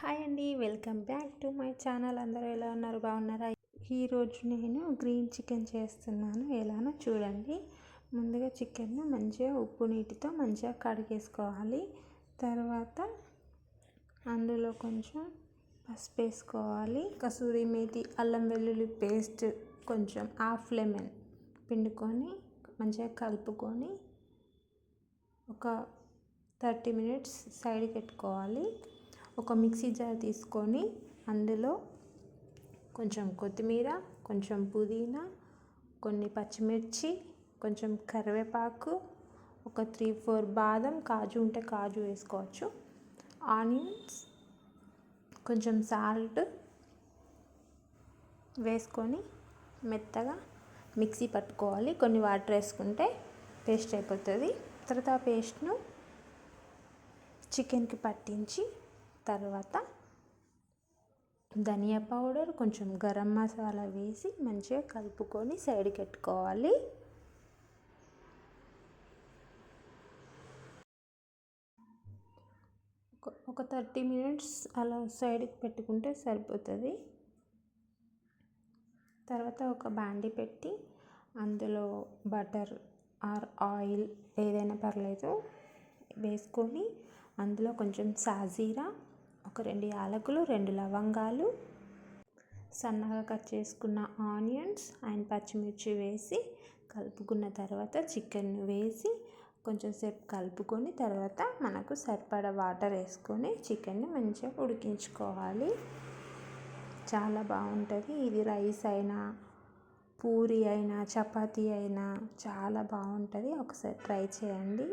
Hi అండి, welcome back to my channel. అందరూ ఎలా ఉన్నారు? బాగున్నారా? ఈరోజు నేను గ్రీన్ చికెన్ చేస్తున్నాను. ఎలానో చూడండి. ముందుగా చికెన్ను మంచిగా ఉప్పు నీటితో మంచిగా కడిగేసుకోవాలి. తర్వాత అందులో కొంచెం పసుపు వేసుకోవాలి. కసూరి మేతి, అల్లం వెల్లుల్లి పేస్ట్, కొంచెం హాఫ్ లెమన్ పిండుకొని మంచిగా కలుపుకొని ఒక 30 మినిట్స్ సైడ్కి పెట్టుకోవాలి. ఒక మిక్సీ జార్ తీసుకొని అందులో కొంచెం కొత్తిమీర, కొంచెం పుదీనా, కొన్ని పచ్చిమిర్చి, కొంచెం కరివేపాకు, ఒక 3-4 బాదం, కాజు ఉంటే కాజు వేసుకోవచ్చు, ఆనియన్స్, కొంచెం సాల్ట్ వేసుకొని మెత్తగా మిక్సీ పట్టుకోవాలి. కొన్ని వాటర్ వేసుకుంటే పేస్ట్ అయిపోతుంది. తర్వాత ఆ పేస్ట్ను చికెన్కి పట్టించి తర్వాత ధనియా పౌడర్, కొంచెం గరం మసాలా వేసి మంచిగా కలుపుకొని సైడ్కి పెట్టుకోవాలి. ఒక 30 మినిట్స్ అలా సైడ్కి పెట్టుకుంటే సరిపోతుంది. తర్వాత ఒక బాండీ పెట్టి అందులో బటర్ ఆర్ ఆయిల్ ఏదైనా పర్లేదు వేసుకొని అందులో కొంచెం సాజీరా, ఒక 2 యాలకులు, 2 లవంగాలు, సన్నగా కట్ చేసుకున్న ఆనియన్స్ అండ్ పచ్చిమిర్చి వేసి కలుపుకున్న తర్వాత చికెన్ వేసి కొంచెం సేపు కలుపుకొని తర్వాత మనకు సరిపడా వాటర్ వేసుకొని చికెన్ని మంచిగా ఉడికించుకోవాలి. చాలా బాగుంటుంది. ఇది రైస్ అయినా, పూరి అయినా, చపాతీ అయినా చాలా బాగుంటుంది. ఒకసారి ట్రై చేయండి.